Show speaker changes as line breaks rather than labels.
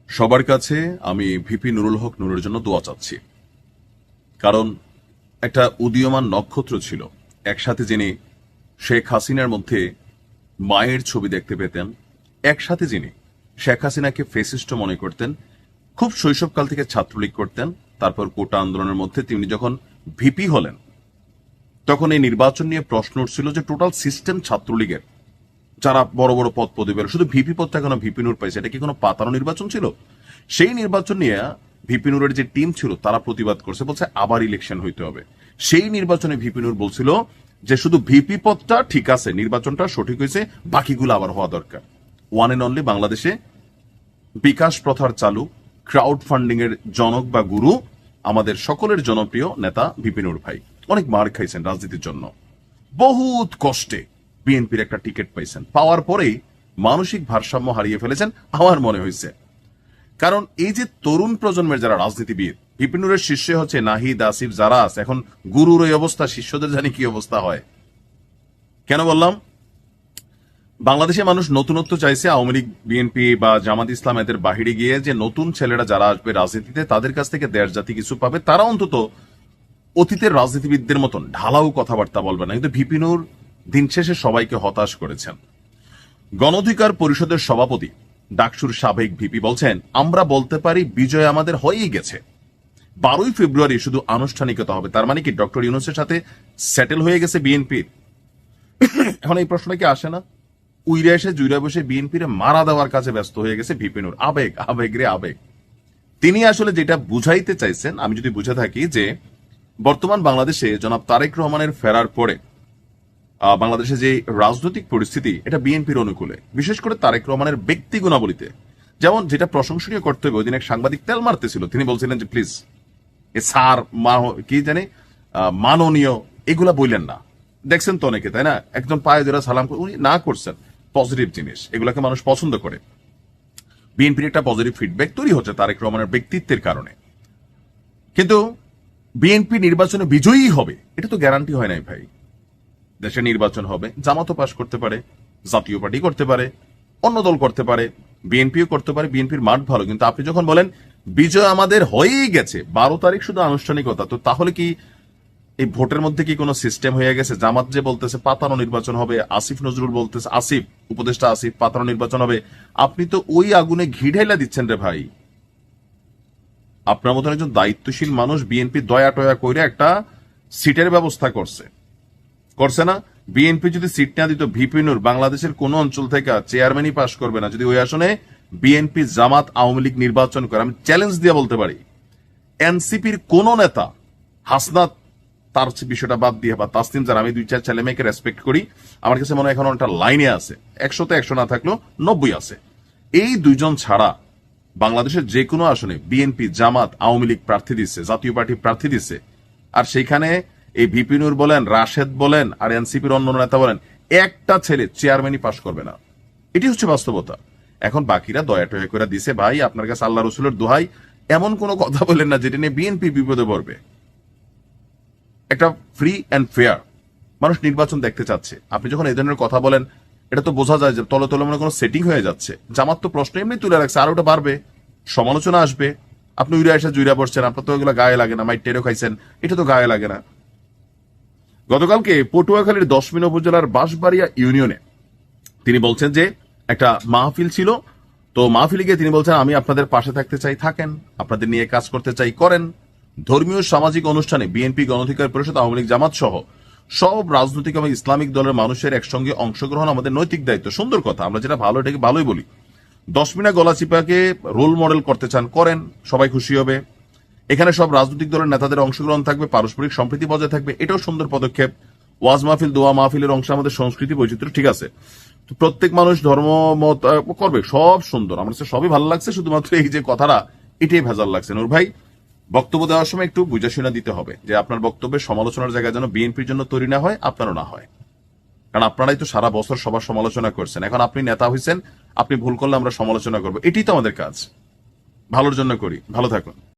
সবার কাছে আমি ভিপি নুরুল হক নূরের জন্য দোয়া চাচ্ছি। কারণ একটা উদীয়মান নক্ষত্র ছিল, একসাথে যিনি শেখ হাসিনার মধ্যে মায়ের ছবি দেখতে পেতেন, একসাথে যিনি শেখ হাসিনাকে ফেসিস্ট মনে করতেন, খুব শৈশবকাল থেকে ছাত্রলীগ করতেন, তারপর কোটা আন্দোলনের মধ্যে তিনি যখন ভিপি হলেন তখন এই নির্বাচন নিয়ে প্রশ্ন উঠছিল যে টোটাল সিস্টেম ছাত্রলীগের যারা বড় বড় পদ পদবি পেল, শুধু ভিপি পদটা কেন ভিপি নূর পাইছে, এটা কি কোনো পাতানো নির্বাচন ছিল? সেই নির্বাচন নিয়ে ভিপি নূরের যে টিম ছিল তারা প্রতিবাদ করছে, বলছে আবার ইলেকশন হইতে হবে। সেই নির্বাচনে ভিপি নূর বলছিল যে শুধু ভিপি পদটা ঠিক আছে, নির্বাচনটা সঠিক হয়েছে, বাকিগুলো আবার হওয়া দরকার। ওয়ান এন্ড অনলি বাংলাদেশে বিকাশ প্রথার চালু, ক্রাউড ফান্ডিং এর জনক বা গুরু, আমাদের সকলের জনপ্রিয় নেতা ভিপি নূর ভাই অনেক মার খাইছেন রাজনীতির জন্য, বহুত কষ্টে বিএনপির একটা টিকিট পাইছেন, পাওয়ার পরেই মানসিক ভারসাম্য হারিয়ে ফেলেছেন আমার মনে হয়েছে। কারণ এই যে তরুণ প্রজন্মের যারা রাজনীতিবিদ, ভিপি নূরের শিষ্য হচ্ছে নাহিদ, আসিফ, যারা আছে, এখন গুরুর এই অবস্থা, শিষ্যদের জানি কি অবস্থা হয়। কেন বললাম? বাংলাদেশে মানুষ নতুনত্ব চাইছে, আওয়ামী লীগ, বিএনপি বা জামাত ইসলাম এদের বাহিরে গিয়ে যে নতুন ছেলেরা যারা আসবে রাজনীতিতে তাদের কাছ থেকে দেশ জাতি কিছু পাবে, তারা অন্তত অতীতের রাজনীতিবিদদের মতন ঢালাও কথাবার্তা বলবে না। কিন্তু ভিপি নূর দিন শেষে সবাইকে হতাশ করেছেন। গণ অধিকার পরিষদের সভাপতি ডাকসুর সাবেক ভিপি বলছেন, আমরা বলতে পারি বিজয় আমাদের হয়েই গেছে, 12ই ফেব্রুয়ারি শুধু আনুষ্ঠানিকতা হবে। তার মানে কি ডক্টর ইউনূসের সাথে সেটেল হয়ে গেছে বিএনপির? এখন এই প্রশ্নটা কি আসে না? উইরে এসে জুইরা বসে বিএনপির মারা দেওয়ার কাছে ব্যস্ত হয়ে গেছে ভিপি নূর। আবেগ, আবেগ রে আবেগ। তিনি আসলে যেটা বুঝাইতে চাইছেন, আমি যদি বুঝে থাকি, যে বর্তমান বাংলাদেশে জনাব তারেক রহমানের ফেরার পরে বাংলাদেশে যে রাজনৈতিক পরিস্থিতি, এটা বিএনপির অনুকূলে, বিশেষ করে তারেক রহমানের ব্যক্তি গুণাবলীতে। যেমন যেটা প্রশংসনীয় করতে হবে, ওই দিন এক সাংবাদিক তেল মারতেছিল, তিনি বলছিলেন যে প্লিজ এ স্যার কি জানি মাননীয় এগুলা বললেন না। দেখছেন তো অনেকে, তাই না, একজন পায়ে ধরে সালাম উনি না করছেন, পজিটিভ জিনিস, এগুলাকে মানুষ পছন্দ করে। বিএনপির একটা পজিটিভ ফিডব্যাক তৈরি হচ্ছে তারেক রহমানের ব্যক্তিত্বের কারণে। কিন্তু বিএনপি নির্বাচনে বিজয়ী হবে এটা তো গ্যারান্টি হয় নাই ভাই। দেশে নির্বাচন হবে, জামাতও পাশ করতে পারে, জাতীয় পার্টি করতে পারে, অন্য দল করতে পারে, বিএনপিও করতে পারে, বিএনপির মাঠ ভালো। কিন্তু আপনি যখন বলেন বিজয় আমাদের হয়েই গেছে, 12 তারিখ শুধু আনুষ্ঠানিকতা, তো তাহলে কি এই ভোটের মধ্যে কি কোনো সিস্টেম হয়ে গেছে? জামাত যে বলতেছে পাতানো নির্বাচন হবে, আসিফ নজরুল বলতেছে, আসিফ উপদেষ্টা আসিফ পাতানো নির্বাচন হবে, আপনি তো ওই আগুনে ঘি ঢাইলা দিচ্ছেন রে ভাই। আপনার মতন একজন দায়িত্বশীল মানুষ বিএনপি দয়া টয়া করে একটা সিটের ব্যবস্থা করছে না? বিএনপি যদি সিট না দিত, ভিপি নূর বাংলাদেশের কোন অঞ্চল থেকে চেয়ারম্যানই পাশ করবে না যদি ওই আসনে বিএনপি, জামাত, আওয়ামী লীগ নির্বাচন করে। আমি চ্যালেঞ্জ দিয়ে বলতে পারি, এনসিপির কোন নেতা, হাসনাত তার বিষয়টা বাদ দিয়ে, বা তাসনিম, যারা আমি 2-4 ছেলে মেয়েকে রেসপেক্ট করি, আমার কাছে মনে হয় এখন একটা লাইনে আছে, 100তে 100 না থাকলেও 90 আছে। এই দুইজন ছাড়া বাংলাদেশের যে কোনো আসনে বিএনপি, জামাত, আওয়ামী লীগ প্রার্থী দিচ্ছে, জাতীয় পার্টি প্রার্থী দিচ্ছে, আর সেইখানে এই ভিপি নূর বলেন, রাশেদ বলেন, আর এনসিপির অন্য নেতা বলেন, একটা ছেলে চেয়ারম্যানই পাশ করবে না। এটি হচ্ছে বাস্তবতা। এখন বাকিরা দয়া টয়া করে দিছে। ভাই, আপনার কাছে আল্লাহ রসুলের দোহাই, এমন কোনো কথা বলেন না যেটা নিয়ে বিএনপি বিপদে পড়বে। একটা ফ্রি অ্যান্ড ফেয়ার মানুষ নির্বাচন দেখতে চাচ্ছে। আপনি যখন এই ধরনের কথা বলেন, এটা তো বোঝা যায় যে তলে তলে মনে কোনো সেটিং হয়ে যাচ্ছে। জামাত তো প্রশ্ন এমনি তুলে রাখছে, আর ওটা বাড়বে, সমালোচনা আসবে। আপনি উইরা এসে জুইরা বসছেন, আপনার তো এগুলো গায়ে লাগে না, মাইট টেরো খাইছেন, এটা তো গায়ে লাগে না। গতকালকে পটুয়াখালীর 10 মিনা উপজেলার বাঁশবাড়িয়া ইউনিয়নে তিনি বলছেন যে একটা মাহফিল ছিল, তো মাহফিলে গিয়ে তিনি বলছেন, আমি আপনাদের পাশে থাকতে চাই, থাকেন, আপনাদের নিয়ে কাজ করতে চাই, করেন। ধর্মীয় সামাজিক অনুষ্ঠানে বিএনপি, গণ অধিকার পরিষদ, আওয়ামী লীগ, জামাত সহ সব রাজনৈতিক এবং ইসলামিক দলের মানুষের একসঙ্গে অংশগ্রহণ আমাদের নৈতিক দায়িত্ব। সুন্দর কথা, আমরা যেটা ভালো এটাকে ভালোই বলি। 10 মিনা গলাচিপাকে রোল মডেল করতে চান, করেন, সবাই খুশি হবে। এখানে সব রাজনৈতিক দলের নেতাদের অংশগ্রহণ থাকবে, পারস্পরিক সম্প্রীতি বজায় থাকবে, এটাও সুন্দর পদক্ষেপ। ওয়াজ মাহফিল, দোয়া মাহফিলের অংশ আমাদের সংস্কৃতি বৈচিত্র্য, ঠিক আছে। তো প্রত্যেক মানুষ ধর্ম মত করবে, সব সুন্দর, আমার কাছে সবই ভালো লাগছে। শুধুমাত্র এই যে কথাটা, এটাই ভেজাল লাগছে। নূর ভাই, বক্তব্য দেওয়ার সময় একটু বুঝাশুনা দিতে হবে যে আপনার বক্তব্যের সমালোচনার জায়গায় যেন বিএনপির জন্য তৈরি না হয়, আপনারও না হয়। কারণ আপনারাই তো সারা বছর সবার সমালোচনা করছেন, এখন আপনি নেতা হয়েছেন, আপনি ভুল করলে আমরা সমালোচনা করবো, এটাই তো আমাদের কাজ। ভালোর জন্য করি। ভালো থাকুন।